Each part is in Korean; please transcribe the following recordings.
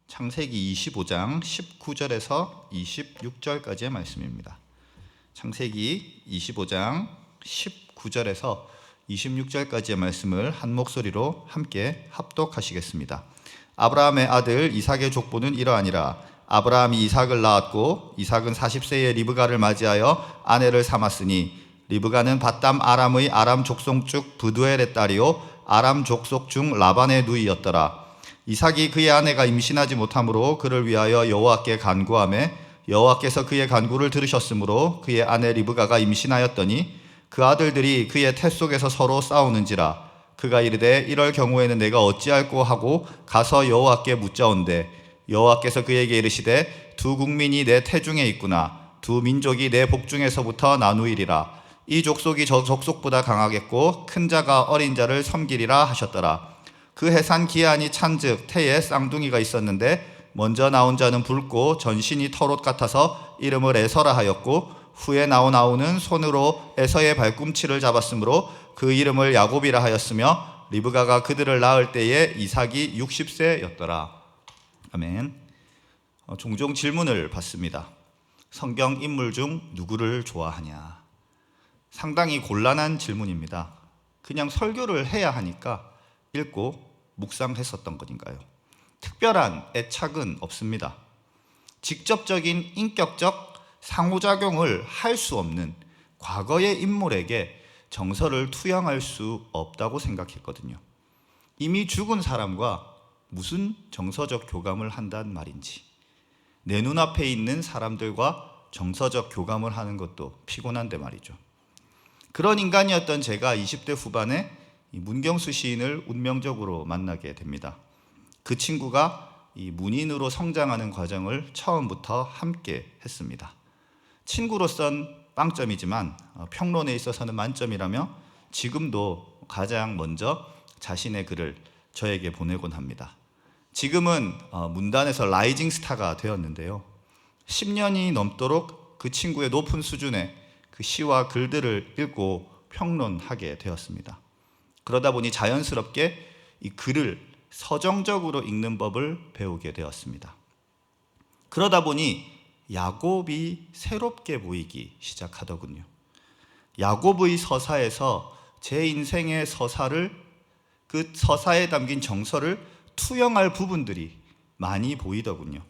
창세기 25장 19절에서 26절까지의 말씀입니다. 창세기 25장 19절에서 26절까지의 말씀을 한 목소리로 함께 합독하시겠습니다. 아브라함의 아들 이삭의 족보는 이러하니라. 아브라함이 이삭을 낳았고 이삭은 40세에 리브가를 맞이하여 아내를 삼았으니 리브가는 밧담 아람의 아람 족속 중 브두엘의 딸이요 아람 족속 중 라반의 누이였더라. 이삭이 그의 아내가 임신하지 못하므로 그를 위하여 여호와께 간구하매 여호와께서 그의 간구를 들으셨으므로 그의 아내 리브가가 임신하였더니 그 아들들이 그의 태 속에서 서로 싸우는지라. 그가 이르되 이럴 경우에는 내가 어찌할꼬 하고 가서 여호와께 묻자온대 여호와께서 그에게 이르시되 두 국민이 내 태중에 있구나. 두 민족이 내 복중에서부터 나누이리라. 이 족속이 저 족속보다 강하겠고 큰 자가 어린 자를 섬기리라 하셨더라. 그 해산 기한이 찬즉 태에 쌍둥이가 있었는데 먼저 나온 자는 붉고 전신이 털옷 같아서 이름을 에서라 하였고 후에 나온 아우는 손으로 에서의 발꿈치를 잡았으므로 그 이름을 야곱이라 하였으며 리브가가 그들을 낳을 때에 이삭이 60세였더라. 아멘. 종종 질문을 받습니다. 성경 인물 중 누구를 좋아하냐? 상당히 곤란한 질문입니다. 그냥 설교를 해야 하니까 읽고 묵상했었던 것인가요? 특별한 애착은 없습니다. 직접적인 인격적 상호작용을 할 수 없는 과거의 인물에게 정서를 투영할 수 없다고 생각했거든요. 이미 죽은 사람과 무슨 정서적 교감을 한단 말인지, 내 눈앞에 있는 사람들과 정서적 교감을 하는 것도 피곤한데 말이죠. 그런 인간이었던 제가 20대 후반에 문경수 시인을 운명적으로 만나게 됩니다. 그 친구가 이 문인으로 성장하는 과정을 처음부터 함께 했습니다. 친구로선 빵점이지만 평론에 있어서는 만점이라며 지금도 가장 먼저 자신의 글을 저에게 보내곤 합니다. 지금은 문단에서 라이징 스타가 되었는데요. 10년이 넘도록 그 친구의 높은 수준의 그 시와 글들을 읽고 평론하게 되었습니다. 그러다 보니 자연스럽게 이 글을 서정적으로 읽는 법을 배우게 되었습니다. 그러다 보니 야곱이 새롭게 보이기 시작하더군요. 야곱의 서사에서 제 인생의 서사를, 그 서사에 담긴 정서를 투영할 부분들이 많이 보이더군요.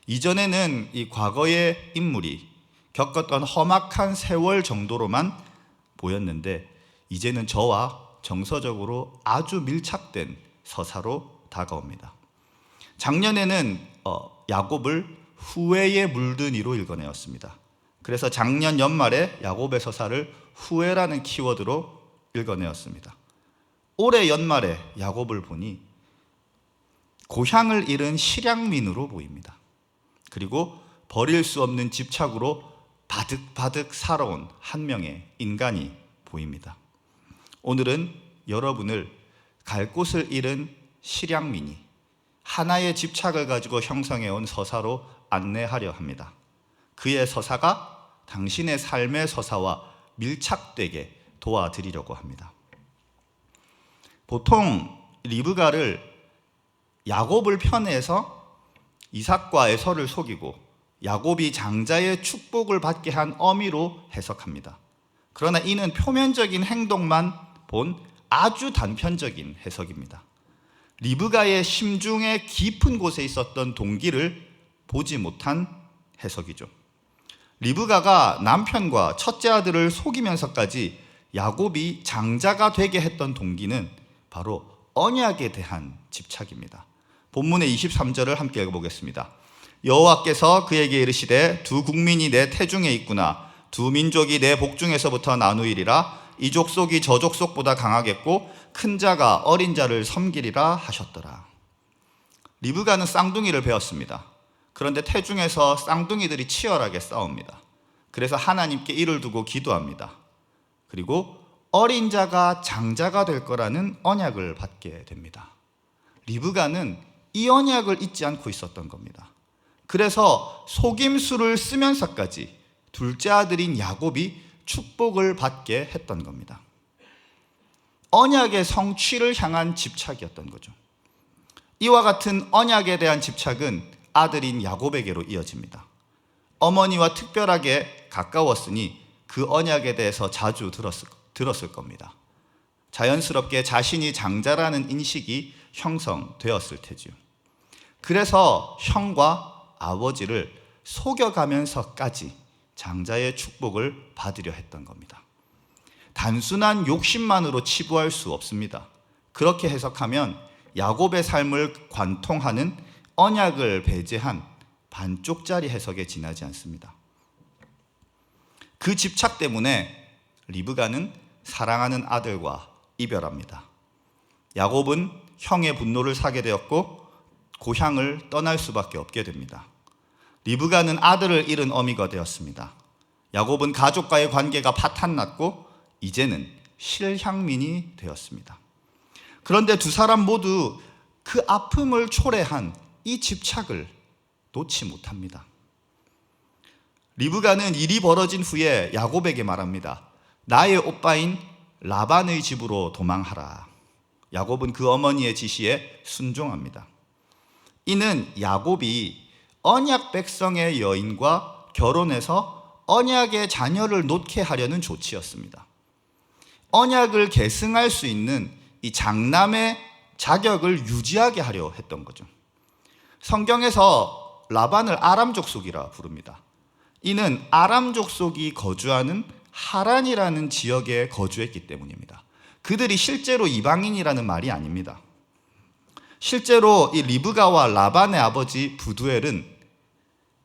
이전에는 이 과거의 인물이 겪었던 험악한 세월 정도로만 보였는데 이제는 저와 정서적으로 아주 밀착된 서사로 다가옵니다. 작년에는 야곱을 후회에 물든 이로 읽어내었습니다. 그래서 작년 연말에 야곱의 서사를 후회라는 키워드로 읽어내었습니다. 올해 연말에 야곱을 보니 고향을 잃은 실향민으로 보입니다. 그리고 버릴 수 없는 집착으로 바득바득 살아온 한 명의 인간이 보입니다. 오늘은 여러분을 갈 곳을 잃은 실향민이 하나의 집착을 가지고 형성해온 서사로 안내하려 합니다. 그의 서사가 당신의 삶의 서사와 밀착되게 도와드리려고 합니다. 보통 리브가를 야곱을 편애해서 이삭과 에서를 속이고 야곱이 장자의 축복을 받게 한 어미로 해석합니다. 그러나 이는 표면적인 행동만 본 아주 단편적인 해석입니다. 리브가의 심중의 깊은 곳에 있었던 동기를 보지 못한 해석이죠. 리브가가 남편과 첫째 아들을 속이면서까지 야곱이 장자가 되게 했던 동기는 바로 언약에 대한 집착입니다. 본문의 23절을 함께 읽어보겠습니다. 여호와께서 그에게 이르시되 두 국민이 내 태중에 있구나. 두 민족이 내 복중에서부터 나누이리라. 이 족속이 저 족속보다 강하겠고 큰 자가 어린 자를 섬기리라 하셨더라. 리브가는 쌍둥이를 배웠습니다. 그런데 태중에서 쌍둥이들이 치열하게 싸웁니다. 그래서 하나님께 이를 두고 기도합니다. 그리고 어린 자가 장자가 될 거라는 언약을 받게 됩니다. 리브가는 이 언약을 잊지 않고 있었던 겁니다. 그래서 속임수를 쓰면서까지 둘째 아들인 야곱이 축복을 받게 했던 겁니다. 언약의 성취를 향한 집착이었던 거죠. 이와 같은 언약에 대한 집착은 아들인 야곱에게로 이어집니다. 어머니와 특별하게 가까웠으니 그 언약에 대해서 자주 들었을 겁니다. 자연스럽게 자신이 장자라는 인식이 형성되었을 테지요. 그래서 형과 아버지를 속여가면서까지 장자의 축복을 받으려 했던 겁니다. 단순한 욕심만으로 치부할 수 없습니다. 그렇게 해석하면 야곱의 삶을 관통하는 언약을 배제한 반쪽짜리 해석에 지나지 않습니다. 그 집착 때문에 리브가는 사랑하는 아들과 이별합니다. 야곱은 형의 분노를 사게 되었고 고향을 떠날 수밖에 없게 됩니다. 리브가는 아들을 잃은 어미가 되었습니다. 야곱은 가족과의 관계가 파탄났고 이제는 실향민이 되었습니다. 그런데 두 사람 모두 그 아픔을 초래한 이 집착을 놓지 못합니다. 리브가는 일이 벌어진 후에 야곱에게 말합니다. 나의 오빠인 라반의 집으로 도망하라. 야곱은 그 어머니의 지시에 순종합니다. 이는 야곱이 언약 백성의 여인과 결혼해서 언약의 자녀를 놓게 하려는 조치였습니다. 언약을 계승할 수 있는 이 장남의 자격을 유지하게 하려 했던 거죠. 성경에서 라반을 아람 족속이라 부릅니다. 이는 아람 족속이 거주하는 하란이라는 지역에 거주했기 때문입니다. 그들이 실제로 이방인이라는 말이 아닙니다. 실제로 이 리브가와 라반의 아버지 부두엘은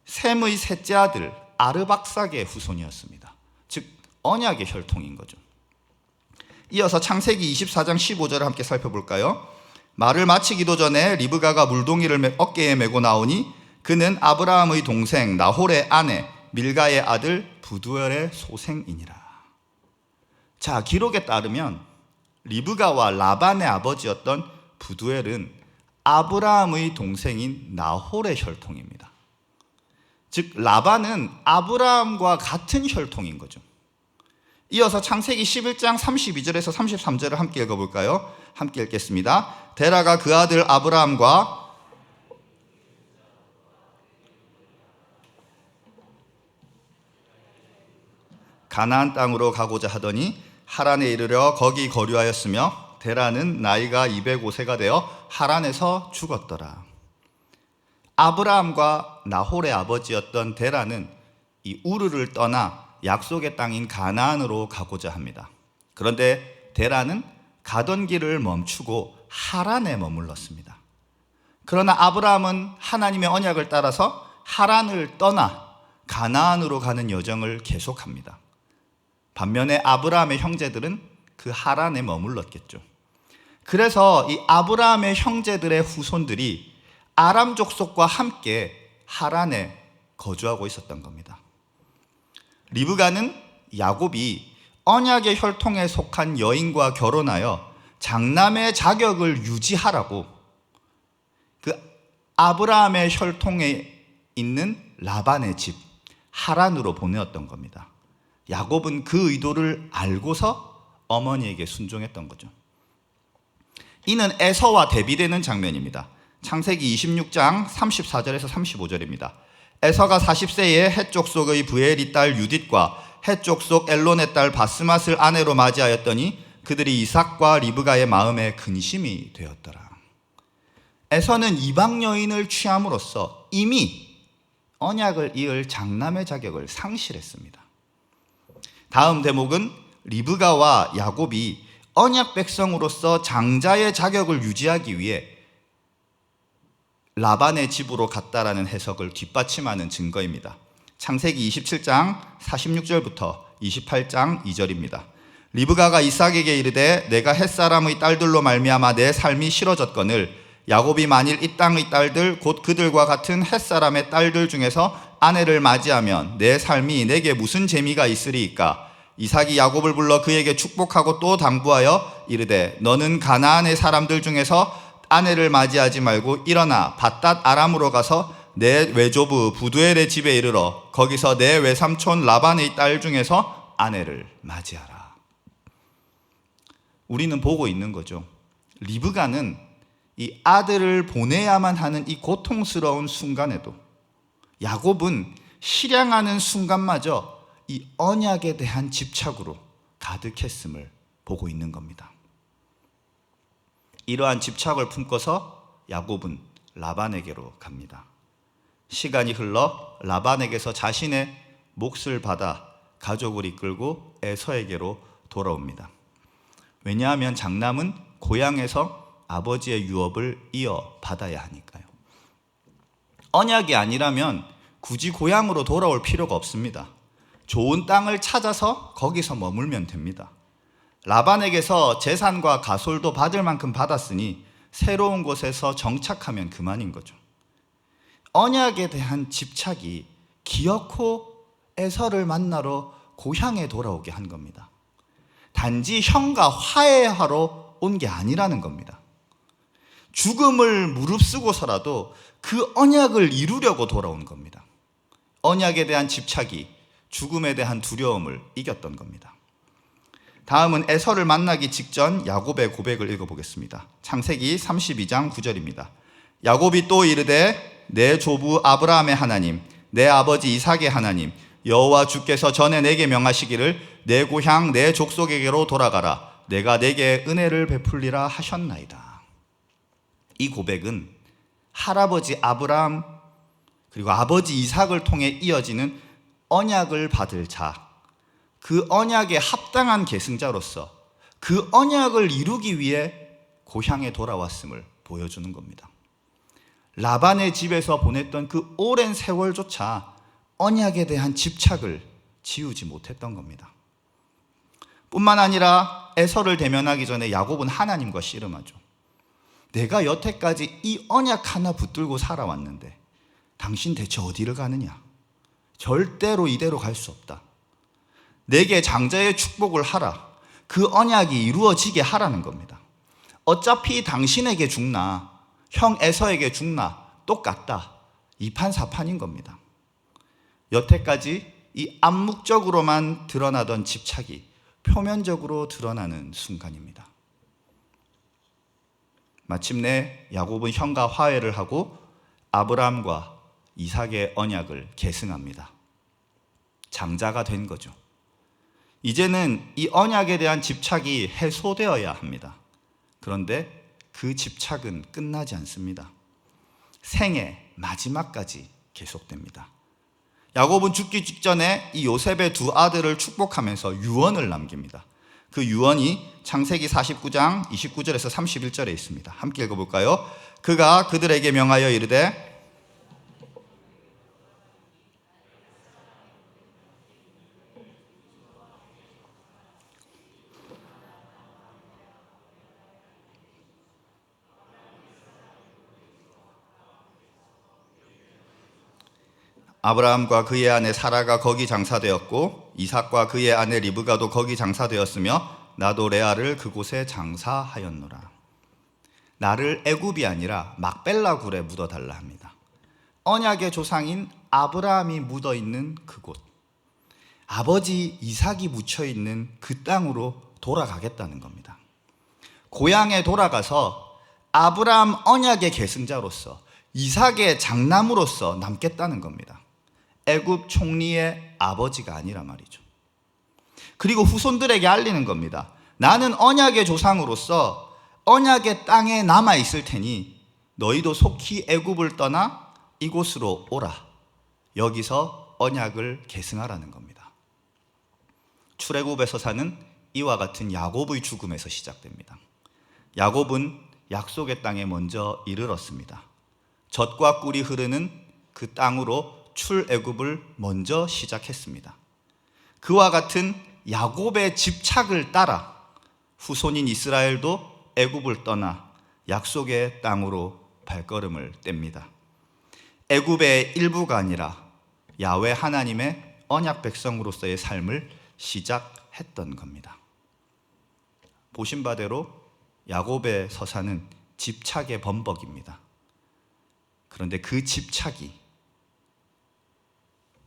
셈의 셋째 아들 아르박삭의 후손이었습니다. 즉 언약의 혈통인 거죠. 이어서 창세기 24장 15절을 함께 살펴볼까요? 말을 마치기도 전에 리브가가 물동이를 어깨에 메고 나오니 그는 아브라함의 동생 나홀의 아내 밀가의 아들 부두엘의 소생이니라. 자, 기록에 따르면 리브가와 라반의 아버지였던 부두엘은 아브라함의 동생인 나홀의 혈통입니다. 즉 라반은 아브라함과 같은 혈통인 거죠. 이어서 창세기 11장 32절에서 33절을 함께 읽어볼까요? 함께 읽겠습니다. 데라가 그 아들 아브라함과 가나안 땅으로 가고자 하더니 하란에 이르러 거기 거류하였으며 데라는 나이가 205세가 되어 하란에서 죽었더라. 아브라함과 나홀의 아버지였던 데라는 이 우르를 떠나 약속의 땅인 가나안으로 가고자 합니다. 그런데 데라는 가던 길을 멈추고 하란에 머물렀습니다. 그러나 아브라함은 하나님의 언약을 따라서 하란을 떠나 가나안으로 가는 여정을 계속합니다. 반면에 아브라함의 형제들은 그 하란에 머물렀겠죠. 그래서 이 아브라함의 형제들의 후손들이 아람 족속과 함께 하란에 거주하고 있었던 겁니다. 리브가는 야곱이 언약의 혈통에 속한 여인과 결혼하여 장남의 자격을 유지하라고 그 아브라함의 혈통에 있는 라반의 집 하란으로 보내었던 겁니다. 야곱은 그 의도를 알고서 어머니에게 순종했던 거죠. 이는 에서와 대비되는 장면입니다. 창세기 26장 34절에서 35절입니다. 에서가 40세에 헷 족속의 브엘이 딸 유딧과 헷 족속 엘론의 딸 바스맛을 아내로 맞이하였더니 그들이 이삭과 리브가의 마음에 근심이 되었더라. 에서는 이방 여인을 취함으로써 이미 언약을 이을 장남의 자격을 상실했습니다. 다음 대목은 리브가와 야곱이 언약 백성으로서 장자의 자격을 유지하기 위해 라반의 집으로 갔다라는 해석을 뒷받침하는 증거입니다. 창세기 27장 46절부터 28장 2절입니다. 리브가가 이삭에게 이르되 내가 햇사람의 딸들로 말미암아 내 삶이 싫어졌거늘 야곱이 만일 이 땅의 딸들 곧 그들과 같은 햇사람의 딸들 중에서 아내를 맞이하면 내 삶이 내게 무슨 재미가 있으리이까. 이삭이 야곱을 불러 그에게 축복하고 또 당부하여 이르되 너는 가나안의 사람들 중에서 아내를 맞이하지 말고 일어나 밧닷 아람으로 가서 내 외조부 부두엘의 집에 이르러 거기서 내 외삼촌 라반의 딸 중에서 아내를 맞이하라. 우리는 보고 있는 거죠. 리브가는 이 아들을 보내야만 하는 이 고통스러운 순간에도 야곱은 실향하는 순간마저 이 언약에 대한 집착으로 가득했음을 보고 있는 겁니다. 이러한 집착을 품고서 야곱은 라반에게로 갑니다. 시간이 흘러 라반에게서 자신의 몫을 받아 가족을 이끌고 에서에게로 돌아옵니다. 왜냐하면 장남은 고향에서 아버지의 유업을 이어받아야 하니까요. 언약이 아니라면 굳이 고향으로 돌아올 필요가 없습니다. 좋은 땅을 찾아서 거기서 머물면 됩니다. 라반에게서 재산과 가솔도 받을 만큼 받았으니 새로운 곳에서 정착하면 그만인 거죠. 언약에 대한 집착이 기어코 에서를 만나러 고향에 돌아오게 한 겁니다. 단지 형과 화해하러 온 게 아니라는 겁니다. 죽음을 무릅쓰고서라도 그 언약을 이루려고 돌아온 겁니다. 언약에 대한 집착이 죽음에 대한 두려움을 이겼던 겁니다. 다음은 에서를 만나기 직전 야곱의 고백을 읽어보겠습니다. 창세기 32장 9절입니다. 야곱이 또 이르되 내 조부 아브라함의 하나님, 내 아버지 이삭의 하나님, 여호와 주께서 전에 내게 명하시기를 내 고향 내 족속에게로 돌아가라. 내가 내게 은혜를 베풀리라 하셨나이다. 이 고백은 할아버지 아브라함 그리고 아버지 이삭을 통해 이어지는 언약을 받을 자, 그 언약에 합당한 계승자로서 그 언약을 이루기 위해 고향에 돌아왔음을 보여주는 겁니다. 라반의 집에서 보냈던 그 오랜 세월조차 언약에 대한 집착을 지우지 못했던 겁니다. 뿐만 아니라 에서를 대면하기 전에 야곱은 하나님과 씨름하죠. 내가 여태까지 이 언약 하나 붙들고 살아왔는데 당신 대체 어디를 가느냐? 절대로 이대로 갈 수 없다. 내게 장자의 축복을 하라. 그 언약이 이루어지게 하라는 겁니다. 어차피 당신에게 죽나 형 에서에게 죽나 똑같다. 이판사판인 겁니다. 여태까지 이 암묵적으로만 드러나던 집착이 표면적으로 드러나는 순간입니다. 마침내 야곱은 형과 화해를 하고 아브라함과 이삭의 언약을 계승합니다. 장자가 된 거죠. 이제는 이 언약에 대한 집착이 해소되어야 합니다. 그런데 그 집착은 끝나지 않습니다. 생애 마지막까지 계속됩니다. 야곱은 죽기 직전에 이 요셉의 두 아들을 축복하면서 유언을 남깁니다. 그 유언이 창세기 49장 29절에서 31절에 있습니다. 함께 읽어볼까요? 그가 그들에게 명하여 이르되 아브라함과 그의 아내 사라가 거기 장사되었고 이삭과 그의 아내 리브가도 거기 장사되었으며 나도 레아를 그곳에 장사하였노라. 나를 애굽이 아니라 막벨라 굴에 묻어달라 합니다. 언약의 조상인 아브라함이 묻어있는 그곳, 아버지 이삭이 묻혀있는 그 땅으로 돌아가겠다는 겁니다. 고향에 돌아가서 아브라함 언약의 계승자로서 이삭의 장남으로서 남겠다는 겁니다. 애굽 총리의 아버지가 아니라 말이죠. 그리고 후손들에게 알리는 겁니다. 나는 언약의 조상으로서 언약의 땅에 남아 있을 테니 너희도 속히 애굽을 떠나 이곳으로 오라. 여기서 언약을 계승하라는 겁니다. 출애굽에서사는 이와 같은 야곱의 죽음에서 시작됩니다. 야곱은 약속의 땅에 먼저 이르렀습니다. 젖과 꿀이 흐르는 그 땅으로 출애굽을 먼저 시작했습니다. 그와 같은 야곱의 집착을 따라 후손인 이스라엘도 애굽을 떠나 약속의 땅으로 발걸음을 뗍니다. 애굽의 일부가 아니라 야훼 하나님의 언약 백성으로서의 삶을 시작했던 겁니다. 보신 바대로 야곱의 서사는 집착의 범벅입니다. 그런데 그 집착이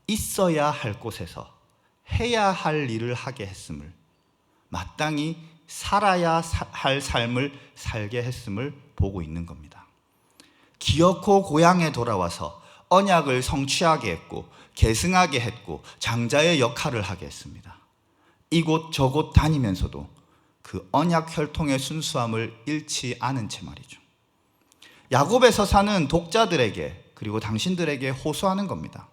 있어야 할 곳에서 해야 할 일을 하게 했음을 마땅히 살아야 할 삶을 살게 했음을 보고 있는 겁니다. 기어코 고향에 돌아와서 언약을 성취하게 했고 계승하게 했고 장자의 역할을 하게 했습니다. 이곳 저곳 다니면서도 그 언약 혈통의 순수함을 잃지 않은 채 말이죠. 야곱의 서사는 독자들에게 그리고 당신들에게 호소하는 겁니다.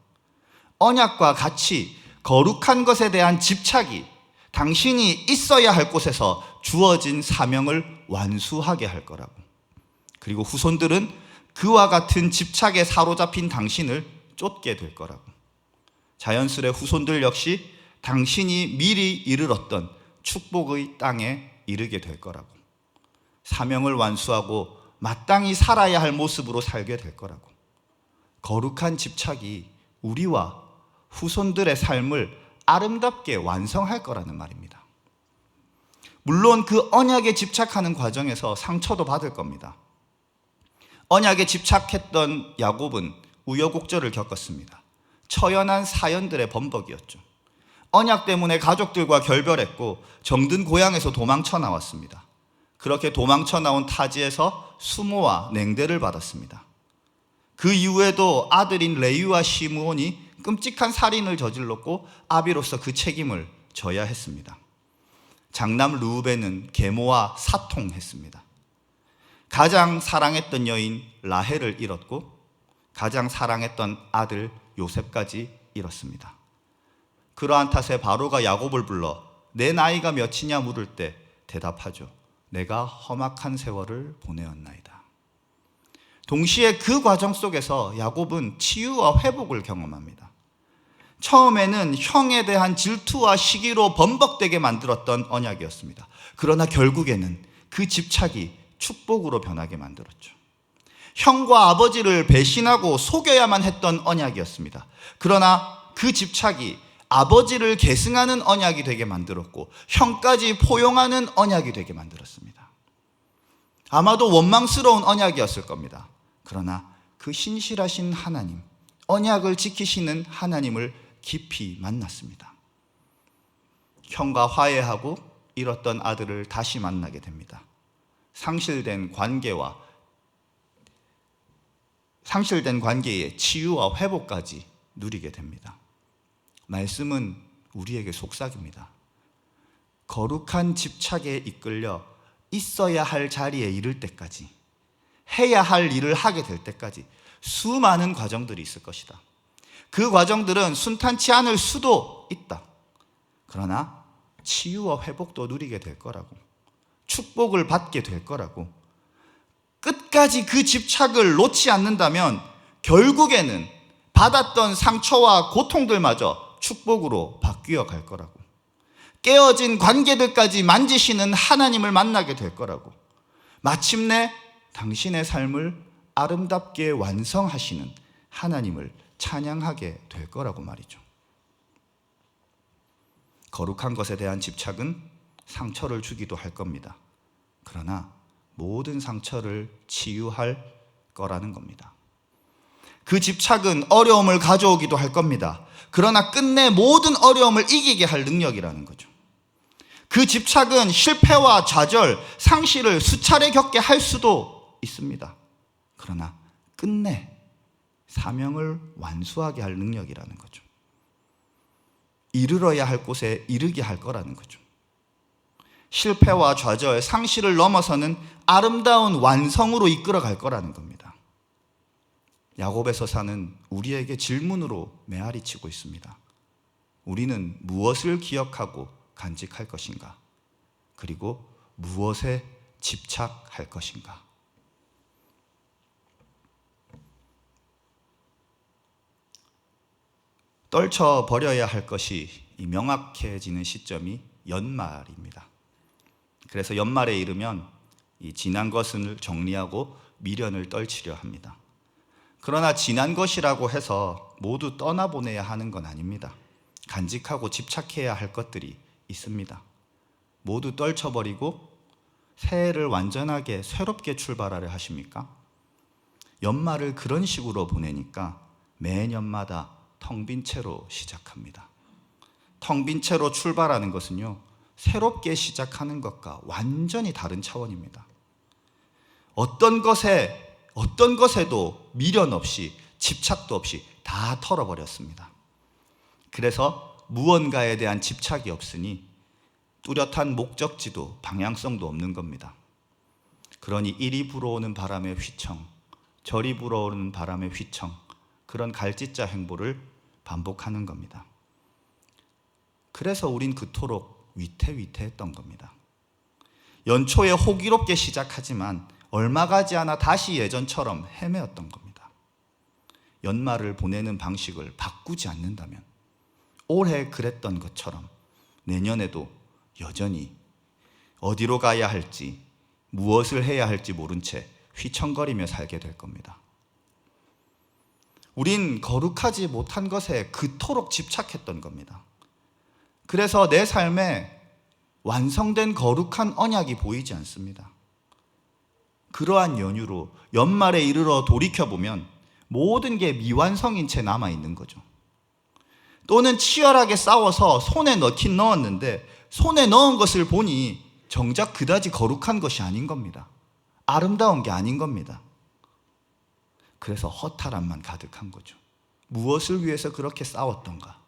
언약과 같이 거룩한 것에 대한 집착이 당신이 있어야 할 곳에서 주어진 사명을 완수하게 할 거라고. 그리고 후손들은 그와 같은 집착에 사로잡힌 당신을 쫓게 될 거라고. 자연스레 후손들 역시 당신이 미리 이르렀던 축복의 땅에 이르게 될 거라고. 사명을 완수하고 마땅히 살아야 할 모습으로 살게 될 거라고. 거룩한 집착이 우리와 후손들의 삶을 아름답게 완성할 거라는 말입니다. 물론 그 언약에 집착하는 과정에서 상처도 받을 겁니다. 언약에 집착했던 야곱은 우여곡절을 겪었습니다. 처연한 사연들의 범벅이었죠. 언약 때문에 가족들과 결별했고 정든 고향에서 도망쳐 나왔습니다. 그렇게 도망쳐 나온 타지에서 수모와 냉대를 받았습니다. 그 이후에도 아들인 레위와 시므온이 끔찍한 살인을 저질렀고 아비로서 그 책임을 져야 했습니다. 장남 르우벤은 계모와 사통했습니다. 가장 사랑했던 여인 라헬을 잃었고 가장 사랑했던 아들 요셉까지 잃었습니다. 그러한 탓에 바로가 야곱을 불러 내 나이가 몇이냐 물을 때 대답하죠. 내가 험악한 세월을 보내었나이다. 동시에 그 과정 속에서 야곱은 치유와 회복을 경험합니다. 처음에는 형에 대한 질투와 시기로 번복되게 만들었던 언약이었습니다. 그러나 결국에는 그 집착이 축복으로 변하게 만들었죠. 형과 아버지를 배신하고 속여야만 했던 언약이었습니다. 그러나 그 집착이 아버지를 계승하는 언약이 되게 만들었고 형까지 포용하는 언약이 되게 만들었습니다. 아마도 원망스러운 언약이었을 겁니다. 그러나 그 신실하신 하나님, 언약을 지키시는 하나님을 깊이 만났습니다. 형과 화해하고 잃었던 아들을 다시 만나게 됩니다. 상실된 관계의 치유와 회복까지 누리게 됩니다. 말씀은 우리에게 속삭입니다. 거룩한 집착에 이끌려 있어야 할 자리에 이를 때까지, 해야 할 일을 하게 될 때까지 수많은 과정들이 있을 것이다. 그 과정들은 순탄치 않을 수도 있다. 그러나 치유와 회복도 누리게 될 거라고. 축복을 받게 될 거라고. 끝까지 그 집착을 놓지 않는다면 결국에는 받았던 상처와 고통들마저 축복으로 바뀌어 갈 거라고. 깨어진 관계들까지 만지시는 하나님을 만나게 될 거라고. 마침내 당신의 삶을 아름답게 완성하시는 하나님을 찬양하게 될 거라고 말이죠. 거룩한 것에 대한 집착은 상처를 주기도 할 겁니다. 그러나 모든 상처를 치유할 거라는 겁니다. 그 집착은 어려움을 가져오기도 할 겁니다. 그러나 끝내 모든 어려움을 이기게 할 능력이라는 거죠. 그 집착은 실패와 좌절, 상실을 수차례 겪게 할 수도 있습니다. 그러나 끝내 사명을 완수하게 할 능력이라는 거죠. 이르러야 할 곳에 이르게 할 거라는 거죠. 실패와 좌절, 상실을 넘어서는 아름다운 완성으로 이끌어 갈 거라는 겁니다. 야곱의 서사는 우리에게 질문으로 메아리치고 있습니다. 우리는 무엇을 기억하고 간직할 것인가? 그리고 무엇에 집착할 것인가? 떨쳐버려야 할 것이 명확해지는 시점이 연말입니다. 그래서 연말에 이르면 이 지난 것을 정리하고 미련을 떨치려 합니다. 그러나 지난 것이라고 해서 모두 떠나보내야 하는 건 아닙니다. 간직하고 집착해야 할 것들이 있습니다. 모두 떨쳐버리고 새해를 완전하게 새롭게 출발하려 하십니까? 연말을 그런 식으로 보내니까 매년마다 텅 빈 채로 시작합니다. 텅 빈 채로 출발하는 것은요, 새롭게 시작하는 것과 완전히 다른 차원입니다. 어떤 것에도 미련 없이 집착도 없이 다 털어버렸습니다. 그래서 무언가에 대한 집착이 없으니 뚜렷한 목적지도 방향성도 없는 겁니다. 그러니 이리 불어오는 바람의 휘청, 저리 불어오는 바람의 휘청, 그런 갈짓자 행보를 반복하는 겁니다. 그래서 우린 그토록 위태위태했던 겁니다. 연초에 호기롭게 시작하지만 얼마 가지 않아 다시 예전처럼 헤매었던 겁니다. 연말을 보내는 방식을 바꾸지 않는다면 올해 그랬던 것처럼 내년에도 여전히 어디로 가야 할지, 무엇을 해야 할지 모른 채 휘청거리며 살게 될 겁니다. 우린 거룩하지 못한 것에 그토록 집착했던 겁니다. 그래서 내 삶에 완성된 거룩한 언약이 보이지 않습니다. 그러한 연유로 연말에 이르러 돌이켜보면 모든 게 미완성인 채 남아있는 거죠. 또는 치열하게 싸워서 손에 넣긴 넣었는데 손에 넣은 것을 보니 정작 그다지 거룩한 것이 아닌 겁니다. 아름다운 게 아닌 겁니다. 그래서 허탈함만 가득한 거죠. 무엇을 위해서 그렇게 싸웠던가?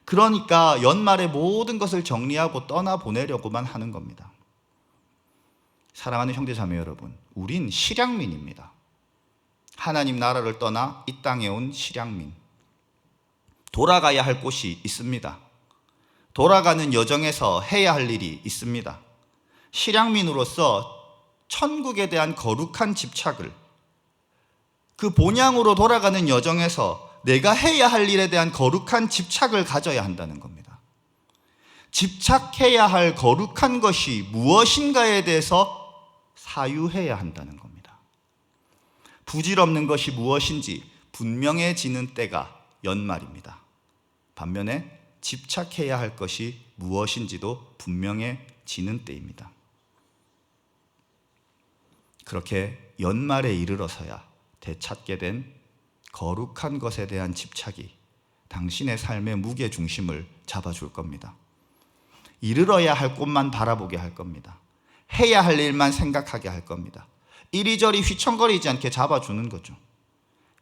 그러니까 연말에 모든 것을 정리하고 떠나보내려고만 하는 겁니다. 사랑하는 형제자매 여러분, 우린 실향민입니다. 하나님 나라를 떠나 이 땅에 온 실향민. 돌아가야 할 곳이 있습니다. 돌아가는 여정에서 해야 할 일이 있습니다. 실향민으로서 천국에 대한 거룩한 집착을, 그 본향으로 돌아가는 여정에서 내가 해야 할 일에 대한 거룩한 집착을 가져야 한다는 겁니다. 집착해야 할 거룩한 것이 무엇인가에 대해서 사유해야 한다는 겁니다. 부질없는 것이 무엇인지 분명해지는 때가 연말입니다. 반면에 집착해야 할 것이 무엇인지도 분명해지는 때입니다. 그렇게 연말에 이르러서야 되찾게 된 거룩한 것에 대한 집착이 당신의 삶의 무게중심을 잡아줄 겁니다. 이르러야 할 곳만 바라보게 할 겁니다. 해야 할 일만 생각하게 할 겁니다. 이리저리 휘청거리지 않게 잡아주는 거죠.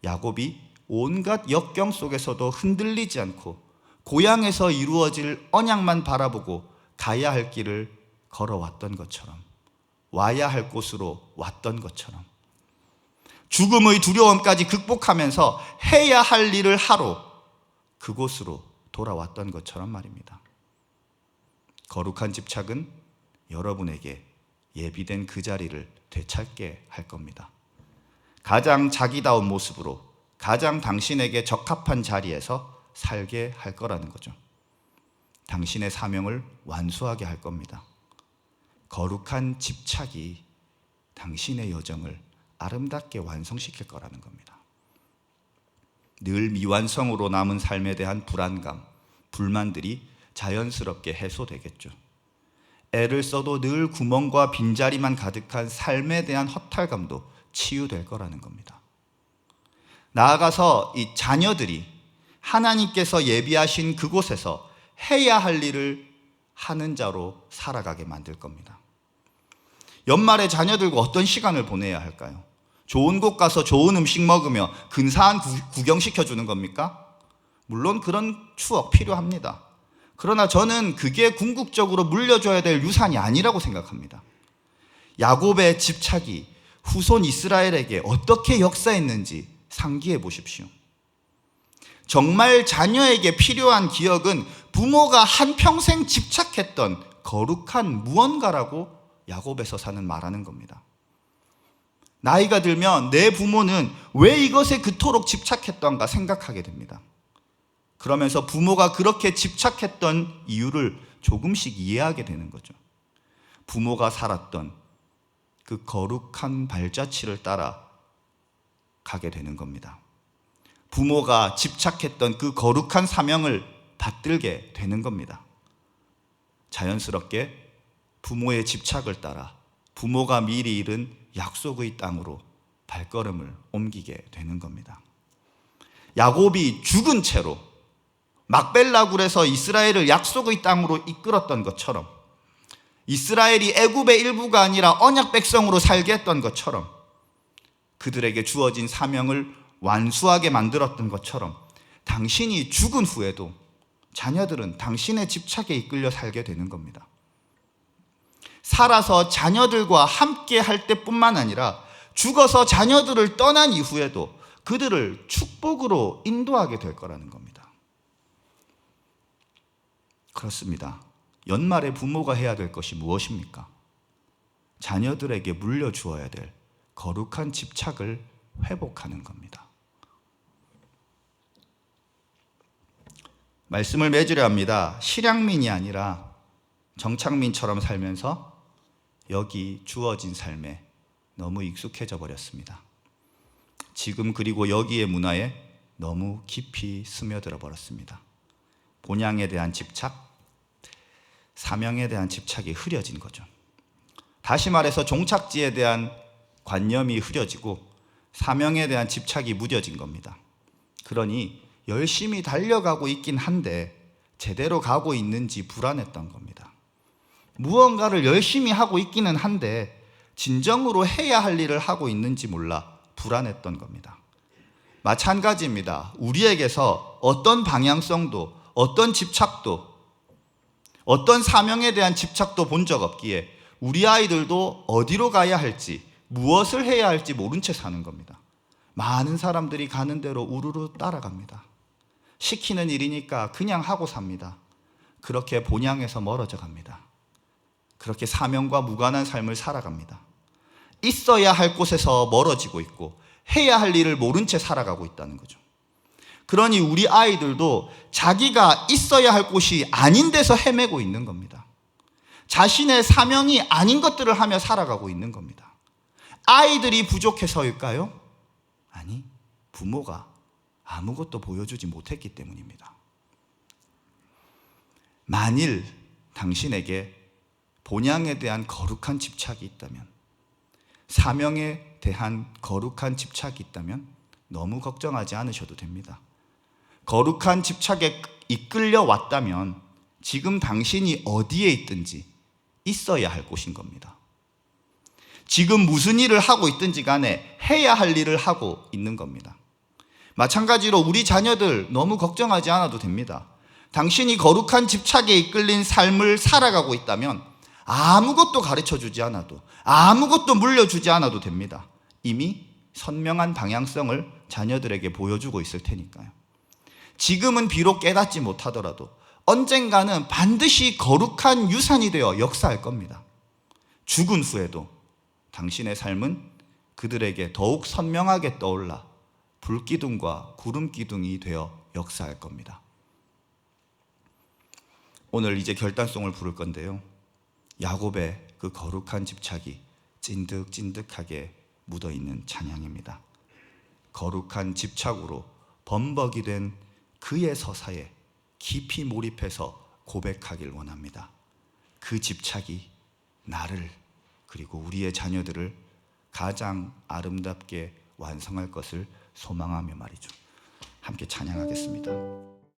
야곱이 온갖 역경 속에서도 흔들리지 않고 고향에서 이루어질 언약만 바라보고 가야 할 길을 걸어왔던 것처럼, 와야 할 곳으로 왔던 것처럼, 죽음의 두려움까지 극복하면서 해야 할 일을 하러 그곳으로 돌아왔던 것처럼 말입니다. 거룩한 집착은 여러분에게 예비된 그 자리를 되찾게 할 겁니다. 가장 자기다운 모습으로 가장 당신에게 적합한 자리에서 살게 할 거라는 거죠. 당신의 사명을 완수하게 할 겁니다. 거룩한 집착이 당신의 여정을 아름답게 완성시킬 거라는 겁니다. 늘 미완성으로 남은 삶에 대한 불안감, 불만들이 자연스럽게 해소되겠죠. 애를 써도 늘 구멍과 빈자리만 가득한 삶에 대한 허탈감도 치유될 거라는 겁니다. 나아가서 이 자녀들이 하나님께서 예비하신 그곳에서 해야 할 일을 하는 자로 살아가게 만들 겁니다. 연말에 자녀들과 어떤 시간을 보내야 할까요? 좋은 곳 가서 좋은 음식 먹으며 근사한 구경시켜주는 겁니까? 물론 그런 추억 필요합니다. 그러나 저는 그게 궁극적으로 물려줘야 될 유산이 아니라고 생각합니다. 야곱의 집착이 후손 이스라엘에게 어떻게 역사했는지 상기해 보십시오. 정말 자녀에게 필요한 기억은 부모가 한평생 집착했던 거룩한 무언가라고 야곱에서 사는 말하는 겁니다. 나이가 들면 내 부모는 왜 이것에 그토록 집착했던가 생각하게 됩니다. 그러면서 부모가 그렇게 집착했던 이유를 조금씩 이해하게 되는 거죠. 부모가 살았던 그 거룩한 발자취를 따라 가게 되는 겁니다. 부모가 집착했던 그 거룩한 사명을 받들게 되는 겁니다. 자연스럽게 부모의 집착을 따라 부모가 미리 이룬 약속의 땅으로 발걸음을 옮기게 되는 겁니다. 야곱이 죽은 채로 막벨라굴에서 이스라엘을 약속의 땅으로 이끌었던 것처럼, 이스라엘이 애굽의 일부가 아니라 언약 백성으로 살게 했던 것처럼, 그들에게 주어진 사명을 완수하게 만들었던 것처럼, 당신이 죽은 후에도 자녀들은 당신의 집착에 이끌려 살게 되는 겁니다. 살아서 자녀들과 함께 할 때뿐만 아니라 죽어서 자녀들을 떠난 이후에도 그들을 축복으로 인도하게 될 거라는 겁니다. 그렇습니다. 연말에 부모가 해야 될 것이 무엇입니까? 자녀들에게 물려주어야 될 거룩한 집착을 회복하는 겁니다. 말씀을 맺으려 합니다. 실향민이 아니라 정착민처럼 살면서 여기 주어진 삶에 너무 익숙해져 버렸습니다. 지금 그리고 여기의 문화에 너무 깊이 스며들어 버렸습니다. 본향에 대한 집착, 사명에 대한 집착이 흐려진 거죠. 다시 말해서 종착지에 대한 관념이 흐려지고 사명에 대한 집착이 무뎌진 겁니다. 그러니 열심히 달려가고 있긴 한데 제대로 가고 있는지 불안했던 겁니다. 무언가를 열심히 하고 있기는 한데 진정으로 해야 할 일을 하고 있는지 몰라 불안했던 겁니다. 마찬가지입니다. 우리에게서 어떤 방향성도, 어떤 집착도, 어떤 사명에 대한 집착도 본 적 없기에 우리 아이들도 어디로 가야 할지, 무엇을 해야 할지 모른 채 사는 겁니다. 많은 사람들이 가는 대로 우르르 따라갑니다. 시키는 일이니까 그냥 하고 삽니다. 그렇게 본향에서 멀어져 갑니다. 그렇게 사명과 무관한 삶을 살아갑니다. 있어야 할 곳에서 멀어지고 있고 해야 할 일을 모른 채 살아가고 있다는 거죠. 그러니 우리 아이들도 자기가 있어야 할 곳이 아닌 데서 헤매고 있는 겁니다. 자신의 사명이 아닌 것들을 하며 살아가고 있는 겁니다. 아이들이 부족해서일까요? 아니, 부모가 아무것도 보여주지 못했기 때문입니다. 만일 당신에게 본향에 대한 거룩한 집착이 있다면, 사명에 대한 거룩한 집착이 있다면 너무 걱정하지 않으셔도 됩니다. 거룩한 집착에 이끌려 왔다면 지금 당신이 어디에 있든지 있어야 할 곳인 겁니다. 지금 무슨 일을 하고 있든지 간에 해야 할 일을 하고 있는 겁니다. 마찬가지로 우리 자녀들 너무 걱정하지 않아도 됩니다. 당신이 거룩한 집착에 이끌린 삶을 살아가고 있다면 아무것도 가르쳐주지 않아도, 아무것도 물려주지 않아도 됩니다. 이미 선명한 방향성을 자녀들에게 보여주고 있을 테니까요. 지금은 비록 깨닫지 못하더라도 언젠가는 반드시 거룩한 유산이 되어 역사할 겁니다. 죽은 후에도 당신의 삶은 그들에게 더욱 선명하게 떠올라 불기둥과 구름기둥이 되어 역사할 겁니다. 오늘 이제 결단송을 부를 건데요, 야곱의 그 거룩한 집착이 찐득찐득하게 묻어있는 찬양입니다. 거룩한 집착으로 범벅이 된 그의 서사에 깊이 몰입해서 고백하길 원합니다. 그 집착이 나를, 그리고 우리의 자녀들을 가장 아름답게 완성할 것을 소망하며 말이죠. 함께 찬양하겠습니다.